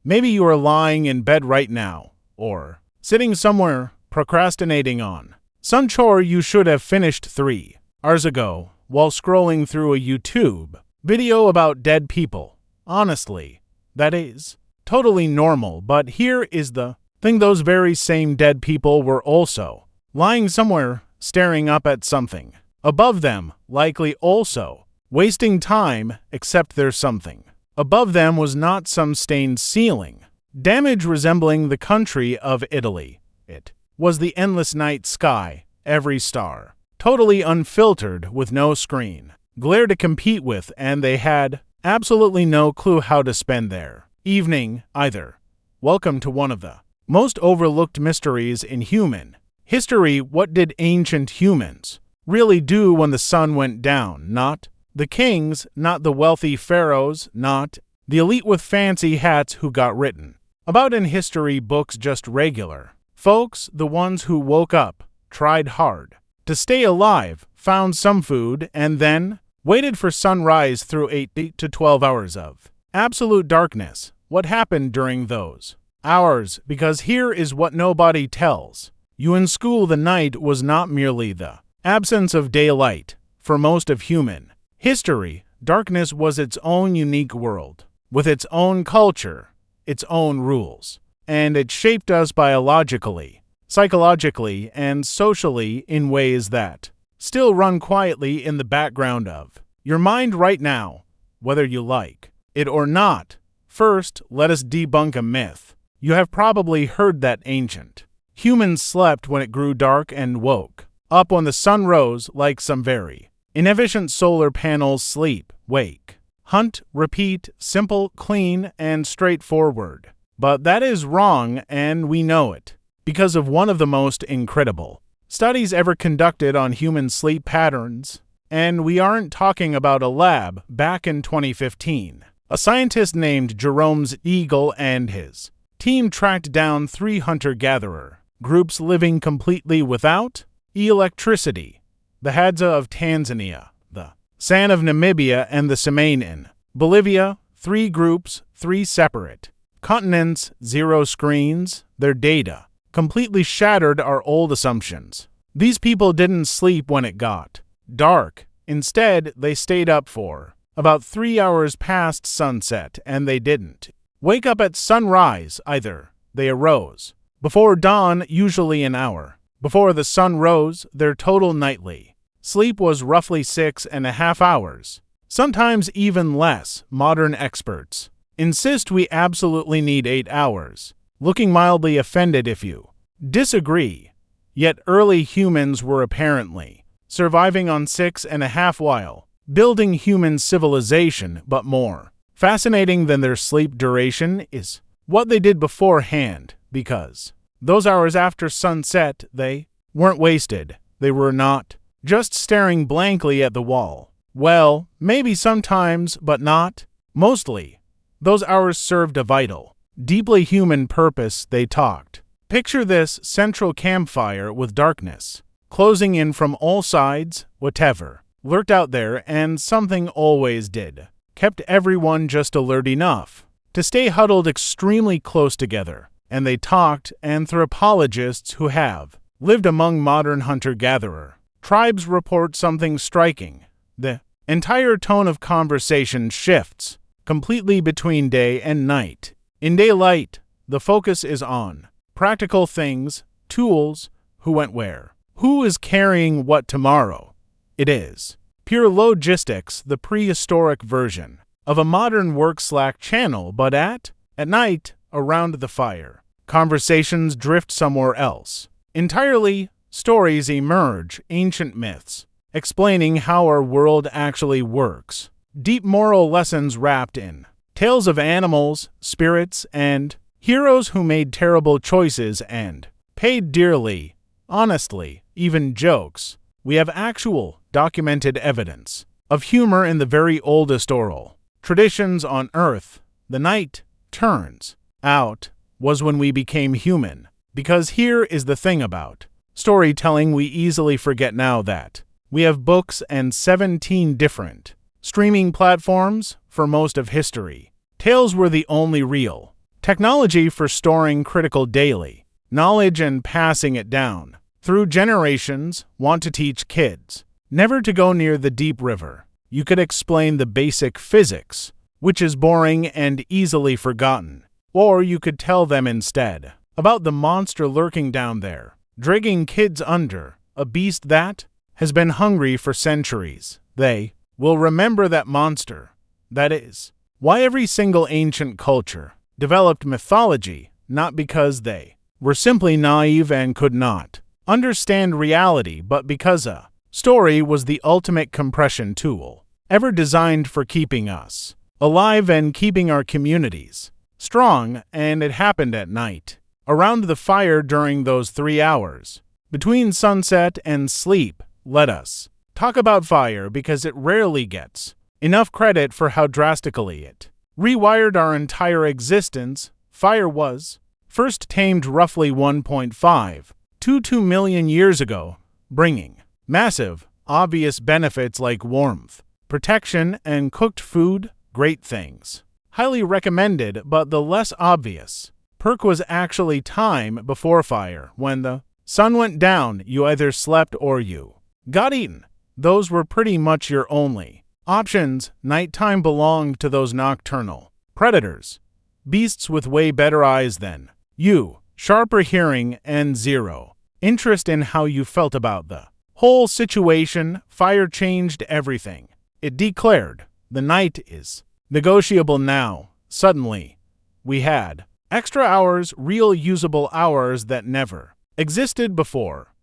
Maybe you are lying in bed right now, or sitting somewhere procrastinating on some chore you should have finished 3 hours ago while scrolling through a YouTube video about dead people. Honestly, that is totally normal, but here is the thing: those very same dead people were also lying somewhere, staring up at something above them, likely also wasting time, except there's something above them was not some stained ceiling, damage resembling the country of Italy. It was the endless night sky, every star, totally unfiltered with no screen glare to compete with, and they had absolutely no clue how to spend their evening either. Welcome to one of the most overlooked mysteries in human history. What did ancient humans really do when the sun went down? Not the kings, not the wealthy pharaohs, not the elite with fancy hats who got written about in history books, just regular folks, the ones who woke up, tried hard to stay alive, found some food, and then waited for sunrise through 8 to 12 hours of absolute darkness. What happened during those hours? Because here is what nobody tells you in school: the night was not merely the absence of daylight. For most of human history, darkness was its own unique world, with its own culture, its own rules, and it shaped us biologically, psychologically, and socially in ways that still run quietly in the background of your mind right now, whether you like it or not. First, let us debunk a myth. You have probably heard that ancient humans slept when it grew dark and woke up when the sun rose, like some very inefficient solar panels. Sleep, wake, hunt, repeat, simple, clean, and straightforward. But that is wrong, and we know it because of one of the most incredible studies ever conducted on human sleep patterns. And we aren't talking about a lab. Back in 2015, a scientist named Jerome Eagle and his team tracked down 3 hunter-gatherer groups living completely without electricity: the Hadza of Tanzania, the San of Namibia, and the Semain in Bolivia. 3 groups, 3 separate continents, 0 screens. Their data completely shattered our old assumptions. These people didn't sleep when it got dark. Instead, they stayed up for about 3 hours past sunset, and they didn't wake up at sunrise either. They arose before dawn, usually an hour before the sun rose. Their total nightly sleep was roughly 6.5 hours, sometimes even less. Modern experts insist we absolutely need 8 hours, looking mildly offended if you disagree. Yet early humans were apparently surviving on 6.5 while building human civilization. But more fascinating than their sleep duration is what they did beforehand, because those hours after sunset, they weren't wasted. They were not just staring blankly at the wall. Well, maybe sometimes, but not mostly. Those hours served a vital, deeply human purpose. They talked. Picture this central campfire with darkness closing in from all sides. Whatever lurked out there, and something always did, kept everyone just alert enough to stay huddled extremely close together. And they talked. Anthropologists who have lived among modern hunter-gatherer tribes report something striking. The entire tone of conversation shifts completely between day and night. In daylight, the focus is on practical things, tools, who went where, who is carrying what tomorrow. It is pure logistics, the prehistoric version of a modern work Slack channel. But at night, around the fire, conversations drift somewhere else entirely. Stories emerge, ancient myths explaining how our world actually works, deep moral lessons wrapped in tales of animals, spirits, and heroes who made terrible choices and paid dearly. Honestly, even jokes. We have actual, documented evidence of humor in the very oldest oral traditions on Earth. The night turns out was when we became human. Because here is the thing about storytelling: we easily forget now that we have books and 17 different streaming platforms. For most of history, tales were the only real Technology for storing critical daily knowledge and passing it down through generations. Want to teach kids never to go near the deep river. You could explain the basic physics, which is boring and easily forgotten. Or you could tell them instead about the monster lurking down there, dragging kids under, a beast that has been hungry for centuries. They will remember that monster. That is why every single ancient culture developed mythology, not because they were simply naive and could not understand reality, but because a story was the ultimate compression tool ever designed for keeping us alive and keeping our communities strong. And it happened at night, around the fire during those 3 hours between sunset and sleep. Let us talk about fire because it rarely gets enough credit for how drastically it rewired our entire existence. Fire was first tamed roughly 1.5 to 2 million years ago, bringing massive, obvious benefits like warmth, protection, and cooked food. Great things. Highly recommended, but the less obvious perk was actually time before fire. When the sun went down, you either slept or you got eaten. Those were pretty much your only options. Nighttime belonged to those nocturnal predators, beasts with way better eyes than you, sharper hearing, and zero interest in how you felt about the whole situation. Fire changed everything. It declared, the night is negotiable now. Suddenly, we had extra hours, real usable hours that never existed before.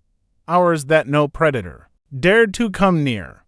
Hours that no predator dared to come near.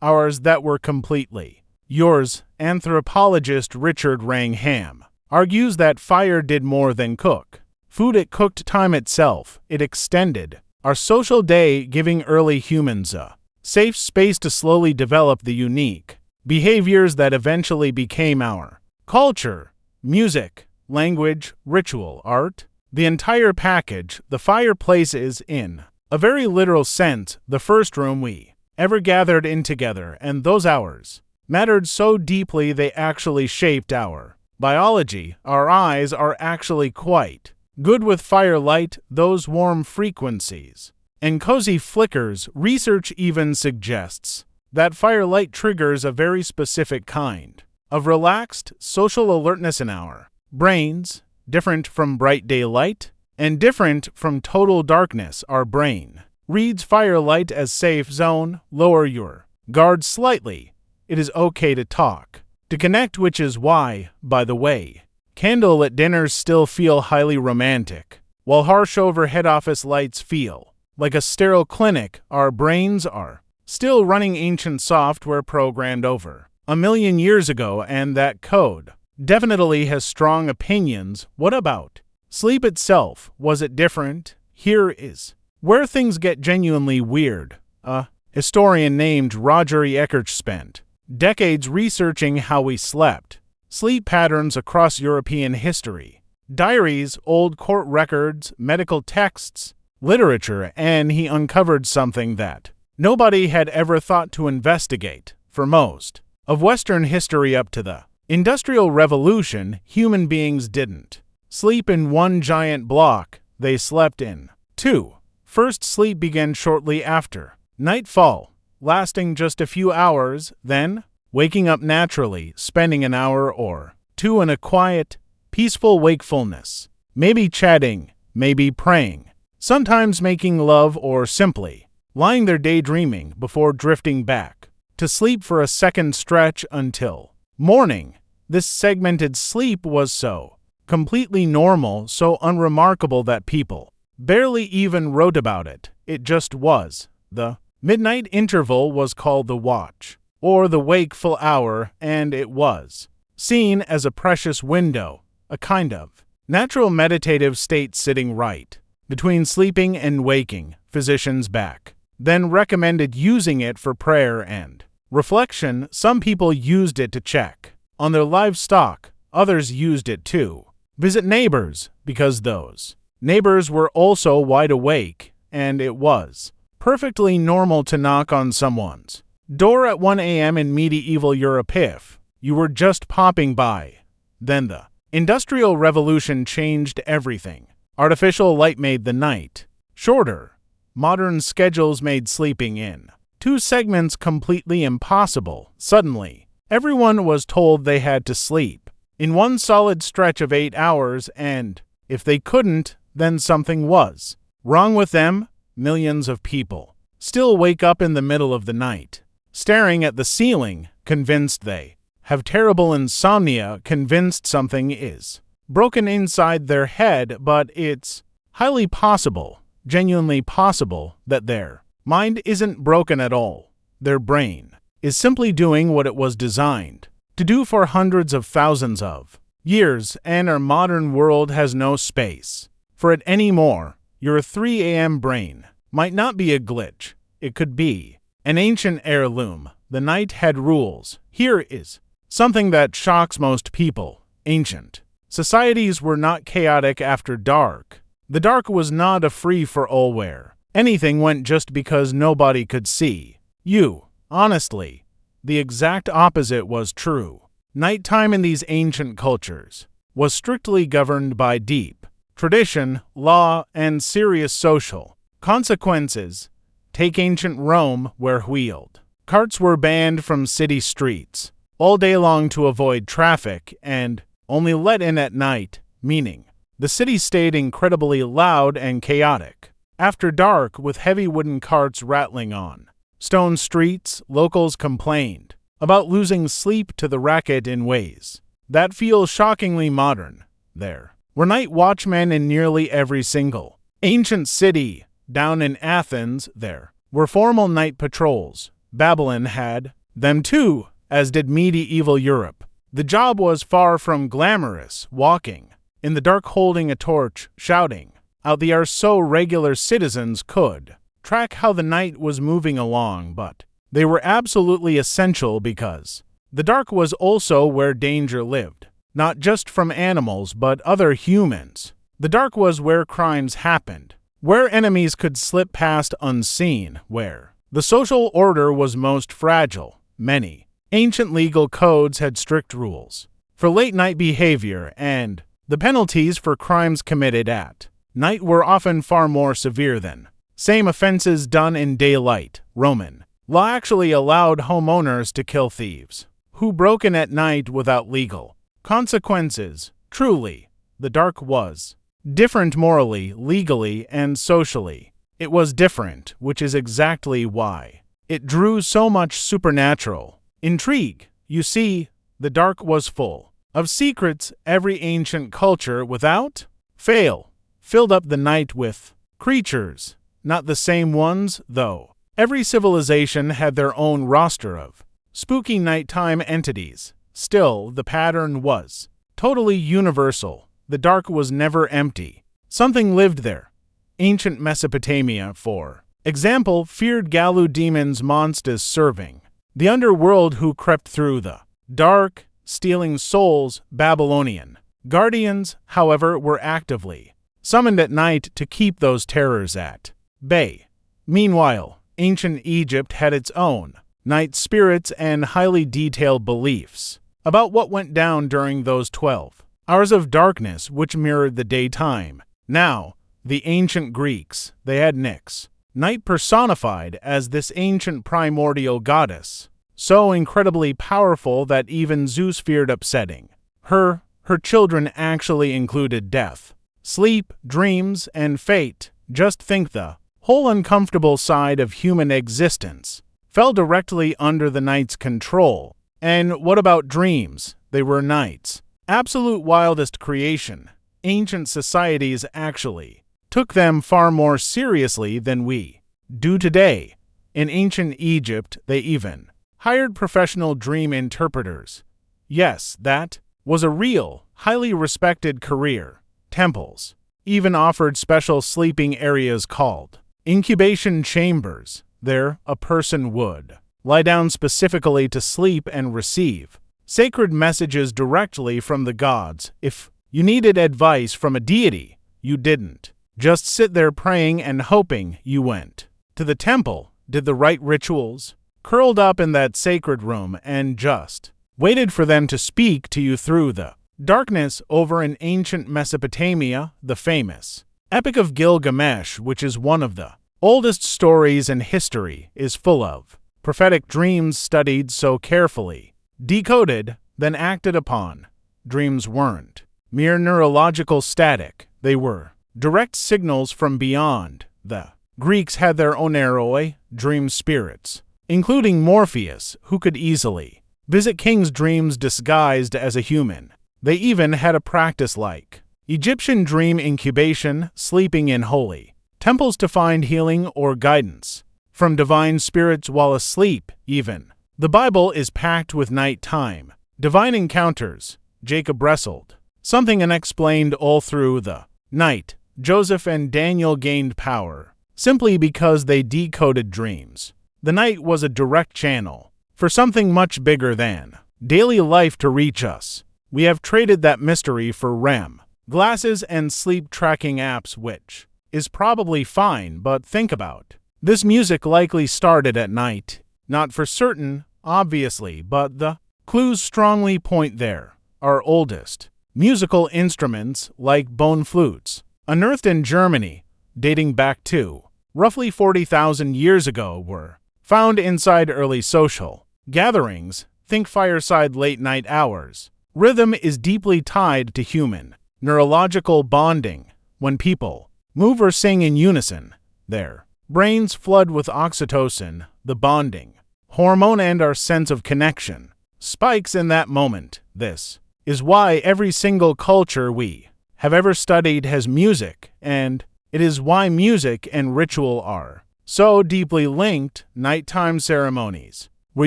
Hours that were completely yours. Anthropologist Richard Wrangham argues that fire did more than cook food. It cooked time itself. It extended our social day, giving early humans a safe space to slowly develop the unique behaviors that eventually became our culture, music, language, ritual, art, the entire package. The fireplace is, in a very literal sense, the first room we ever gathered in together, and those hours mattered so deeply they actually shaped our biology. Our eyes are actually quite good with firelight, those warm frequencies and cozy flickers. Research even suggests that firelight triggers a very specific kind of relaxed social alertness in our brains, different from bright daylight and different from total darkness. Our brain reads firelight as safe zone. Lower your guard slightly. It is okay to talk, to connect, which is why, by the way, candlelit dinners still feel highly romantic, while harsh overhead office lights feel like a sterile clinic. Our brains are still running ancient software programmed over 1 million years ago, and that code definitely has strong opinions. What about sleep itself? Was it different? Here is where things get genuinely weird. A historian named Roger E. Eckerch spent decades researching how we slept, sleep patterns across European history, diaries, old court records, medical texts, literature, and he uncovered something that nobody had ever thought to investigate. For most of Western history up to the Industrial Revolution, human beings didn't sleep in one giant block. They slept in two. First sleep began shortly after nightfall, lasting just a few hours, then waking up naturally, spending an hour or two in a quiet, peaceful wakefulness, maybe chatting, maybe praying, sometimes making love, or simply lying there daydreaming before drifting back to sleep for a second stretch until morning. This segmented sleep was so completely normal, so unremarkable that people barely even wrote about it. It just was. The midnight interval was called the watch, or the wakeful hour, and it was seen as a precious window, a kind of natural meditative state sitting right between sleeping and waking. Physicians back then recommended using it for prayer and reflection. Some people used it to check on their livestock, others used it to visit neighbors, because those neighbors were also wide awake, and it was perfectly normal to knock on someone's door at 1 a.m. in medieval Europe if you were just popping by. Then the Industrial Revolution changed everything. Artificial light made the night shorter. Modern schedules made sleeping in 2 segments completely impossible. Suddenly, everyone was told they had to sleep in one solid stretch of 8 hours, and if they couldn't, then something was wrong with them. Millions of people still wake up in the middle of the night, staring at the ceiling, convinced they have terrible insomnia, convinced something is broken inside their head, but it's highly possible, genuinely possible, that their mind isn't broken at all. Their brain is simply doing what it was designed to do for hundreds of thousands of years, and our modern world has no space for it anymore. Your 3 a.m. brain might not be a glitch. It could be an ancient heirloom. The night had rules. Here is something that shocks most people. Ancient societies were not chaotic after dark. The dark was not a free-for-all where anything went just because nobody could see you. Honestly, the exact opposite was true. Nighttime in these ancient cultures was strictly governed by deep tradition, law, and serious social consequences. Take ancient Rome, where wheeled carts were banned from city streets all day long to avoid traffic and only let in at night, meaning the city stayed incredibly loud and chaotic. After dark, with heavy wooden carts rattling on stone streets, locals complained about losing sleep to the racket in ways that feel shockingly modern. There were night watchmen in nearly every single ancient city. Down in Athens, there were formal night patrols. Babylon had them too, as did medieval Europe. The job was far from glamorous, walking in the dark holding a torch, shouting out the hours so regular citizens could track how the night was moving along, but they were absolutely essential because the dark was also where danger lived, not just from animals but other humans. The dark was where crimes happened, where enemies could slip past unseen, where the social order was most fragile. Many ancient legal codes had strict rules for late-night behavior, and the penalties for crimes committed at night were often far more severe than same offenses done in daylight. Roman law actually allowed homeowners to kill thieves who broke in at night without legal consequences. Truly, the dark was different morally, legally, and socially. It was different, which is exactly why it drew so much supernatural intrigue. You see, the dark was full of secrets. Every ancient culture, without fail, filled up the night with creatures. Not the same ones, though. Every civilization had their own roster of spooky nighttime entities. Still, the pattern was totally universal. The dark was never empty. Something lived there. Ancient Mesopotamia, for example, feared Galu demons, monsters serving the underworld who crept through the dark, stealing souls. Babylonian guardians, however, were actively summoned at night to keep those terrors at bay. Meanwhile, ancient Egypt had its own night spirits and highly detailed beliefs about what went down during those 12 hours of darkness, which mirrored the daytime. Now, the ancient Greeks, they had Nyx, night personified as this ancient primordial goddess, so incredibly powerful that even Zeus feared upsetting her. Her children actually included death, sleep, dreams, and fate. Just think, the whole uncomfortable side of human existence fell directly under the night's control. And what about dreams? They were night's absolute wildest creation. Ancient societies actually took them far more seriously than we do today. In ancient Egypt, they even hired professional dream interpreters. Yes, that was a real, highly respected career. Temples even offered special sleeping areas called incubation chambers. There, a person would lie down specifically to sleep and receive sacred messages directly from the gods. If you needed advice from a deity, you didn't just sit there praying and hoping. You went to the temple, did the right rituals, curled up in that sacred room, and just waited for them to speak to you through the darkness over in ancient Mesopotamia, the famous Epic of Gilgamesh, which is one of the oldest stories in history, is full of prophetic dreams studied so carefully, decoded, then acted upon. Dreams weren't mere neurological static, they were direct signals from beyond. The Greeks had their own eroi, dream spirits, including Morpheus, who could easily visit kings' dreams disguised as a human. They even had a practice like Egyptian dream incubation, sleeping in holy temples to find healing or guidance from divine spirits while asleep, even. The Bible is packed with nighttime divine encounters. Jacob wrestled something unexplained all through the night. Joseph and Daniel gained power simply because they decoded dreams. The night was a direct channel for something much bigger than daily life to reach us. We have traded that mystery for REM glasses and sleep tracking apps, which is probably fine, but think about this music likely started at night. Not for certain, obviously, but the clues strongly point there. Our oldest musical instruments, like bone flutes, unearthed in Germany, dating back to roughly 40,000 years ago, were found inside early social gatherings. Think fireside late-night hours. Rhythm is deeply tied to human neurological bonding. When people move or sing in unison, their brains flood with oxytocin, the bonding hormone, and our sense of connection spikes in that moment. This is why every single culture we have ever studied has music, and it is why music and ritual are so deeply linked. Nighttime ceremonies were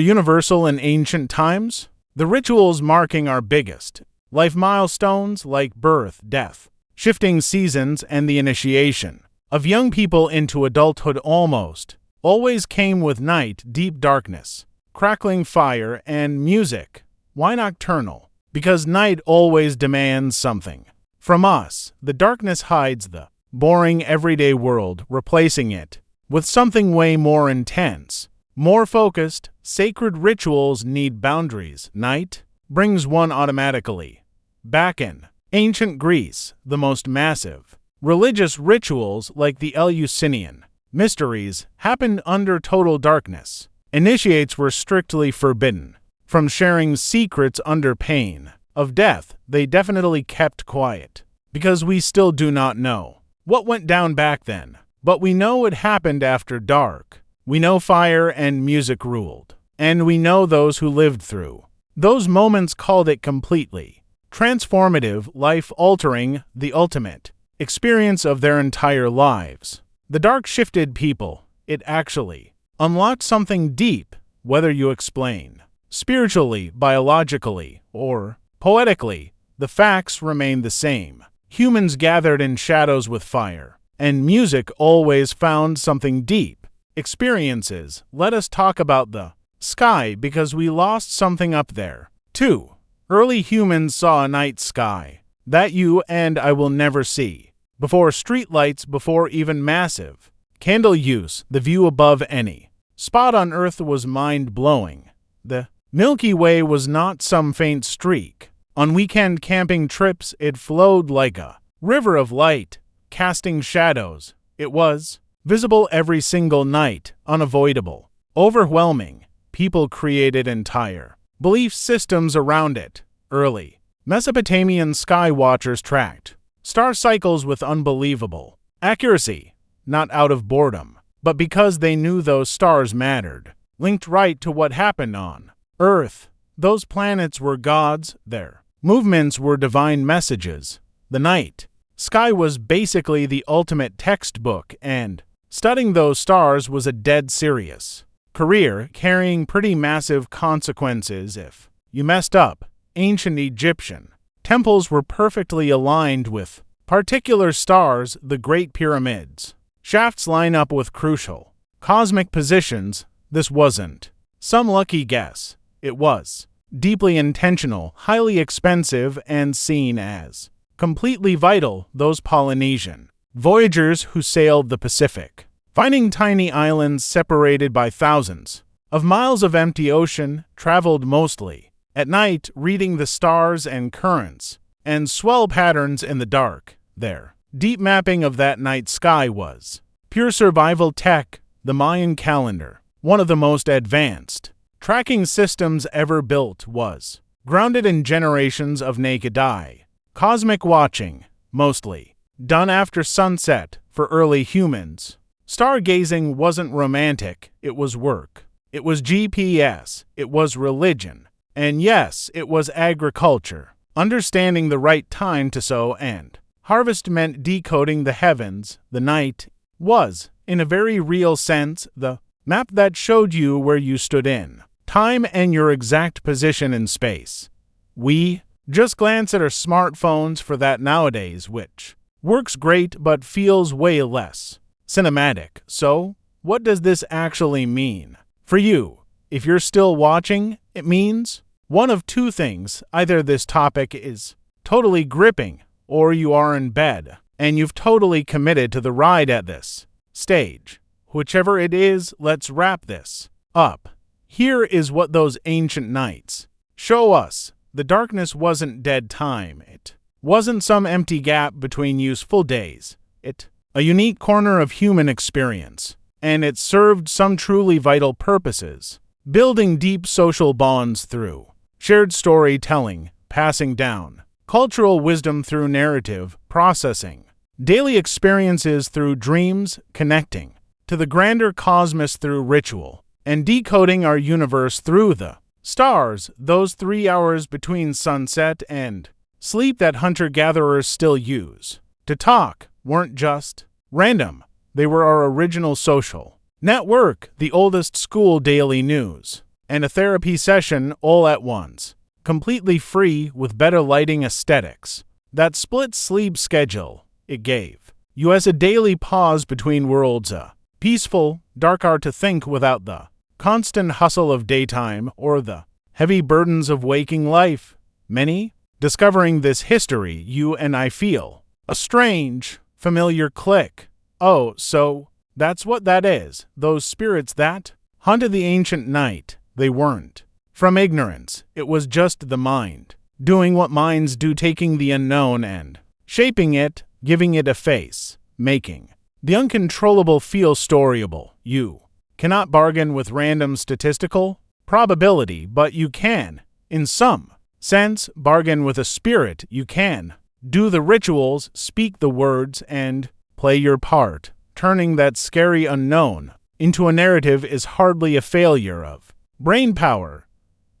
universal in ancient times. The rituals marking our biggest life milestones, like birth, death, shifting seasons, and the initiation of young people into adulthood, almost always came with night, deep darkness, crackling fire, and music. Why nocturnal? Because night always demands something from us. The darkness hides the boring everyday world, replacing it with something way more intense, more focused. Sacred rituals need boundaries. Night brings one automatically. Back in ancient Greece, the most massive religious rituals, like the Eleusinian mysteries, happened under total darkness. Initiates were strictly forbidden from sharing secrets under pain of death. They definitely kept quiet, because we still do not know what went down back then. But we know it happened after dark. We know fire and music ruled. And we know those who lived through those moments called it completely transformative, life-altering, the ultimate experience of their entire lives. The dark shifted people. It actually unlocked something deep, whether you explain spiritually, biologically, or poetically. The facts remain the same. Humans gathered in shadows with fire, and music always found something deep. Experiences. Let us talk about the sky, because we lost something up there, too. Early humans saw a night sky that you and I will never see. Before streetlights, before even massive candle use, the view above any spot on Earth was mind-blowing. The Milky Way was not some faint streak. On weekend camping trips, it flowed like a river of light, casting shadows. It was visible every single night, unavoidable, overwhelming. People created entire belief systems around it. Early Mesopotamian sky watchers tracked star cycles with unbelievable accuracy, not out of boredom, but because they knew those stars mattered, linked right to what happened on Earth. Those planets were gods, their movements were divine messages. The night sky was basically the ultimate textbook, and studying those stars was a dead serious career, carrying pretty massive consequences if you messed up. Ancient Egyptian temples were perfectly aligned with particular stars. The Great Pyramids shafts line up with crucial cosmic positions. This wasn't some lucky guess. It was deeply intentional, highly expensive, and seen as completely vital. Those Polynesian voyagers who sailed the Pacific, finding tiny islands separated by thousands of miles of empty ocean, traveled mostly At night, reading the stars and currents, and swell patterns in the dark, their deep mapping of that night sky was pure survival tech. The Mayan calendar, one of the most advanced tracking systems ever built, was grounded in generations of naked eye cosmic watching, mostly done after sunset for early humans. Stargazing wasn't romantic, it was work. It was GPS, it was religion, and yes, it was agriculture. Understanding the right time to sow and harvest meant decoding the heavens. The night was, in a very real sense, the map that showed you where you stood in time and your exact position in space. We just glance at our smartphones for that nowadays, which works great but feels way less cinematic. So, what does this actually mean for you? If you're still watching, it means one of two things. Either this topic is totally gripping, or you are in bed and you've totally committed to the ride at this stage. Whichever it is, let's wrap this up. Here is what those ancient nights show us. The darkness wasn't dead time. It wasn't some empty gap between useful days. It a unique corner of human experience, and it served some truly vital purposes, building deep social bonds through shared storytelling, passing down cultural wisdom through narrative processing, daily experiences through dreams, connecting to the grander cosmos through ritual, and decoding our universe through the stars. Those 3 hours between sunset and sleep that hunter-gatherers still use to talk weren't just random. They were our original social network, the oldest school daily news, and a therapy session all at once, completely free with better lighting aesthetics. That split sleep schedule, it gave you as a daily pause between worlds, a peaceful, dark hour to think without the constant hustle of daytime or the heavy burdens of waking life. Many discovering this history, you and I feel a strange, familiar click. Oh, so that's what that is. Those spirits that haunted the ancient night, they weren't from ignorance. It was just the mind doing what minds do, taking the unknown and shaping it, giving it a face, making the uncontrollable feel storyable. You cannot bargain with random statistical probability, but you can, in some sense, bargain with a spirit. You can do the rituals, speak the words, and play your part. Turning that scary unknown into a narrative is hardly a failure of brain power.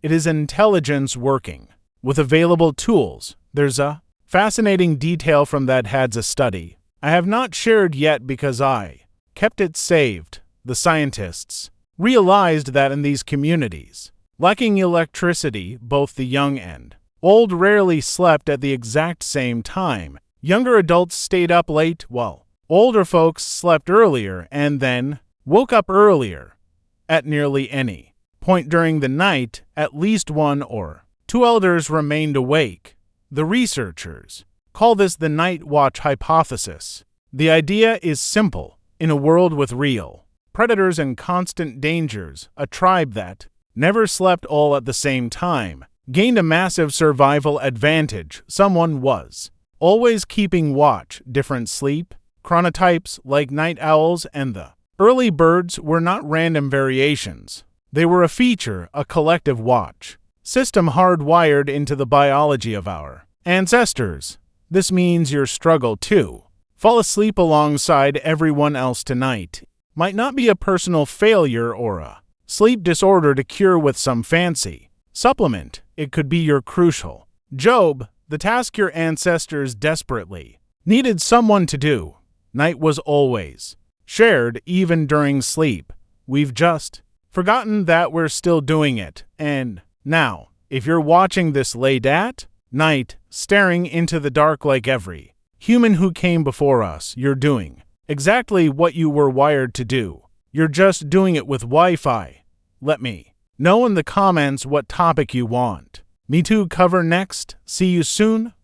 It is intelligence working with available tools. There's a fascinating detail from that Hadza study I have not shared yet because I kept it saved. The scientists realized that in these communities lacking electricity, both the young and old rarely slept at the exact same time. Younger adults stayed up late while older folks slept earlier and then woke up earlier. At nearly any point during the night, at least one or two elders remained awake. The researchers call this the night watch hypothesis. The idea is simple. In a world with real predators and constant dangers, a tribe that never slept all at the same time gained a massive survival advantage. Someone was always keeping watch. Different sleep chronotypes like night owls and the early birds were not random variations. They were a feature, a collective watch system hardwired into the biology of our ancestors. This means your struggle to fall asleep alongside everyone else tonight might not be a personal failure or a sleep disorder to cure with some fancy supplement. It could be your crucial job, the task your ancestors desperately needed someone to do. Night was always shared, even during sleep. We've just forgotten that we're still doing it. And now, if you're watching this late at night, staring into the dark like every human who came before us, you're doing exactly what you were wired to do. You're just doing it with Wi-Fi. Let me know in the comments what topic you want me to cover next. See you soon.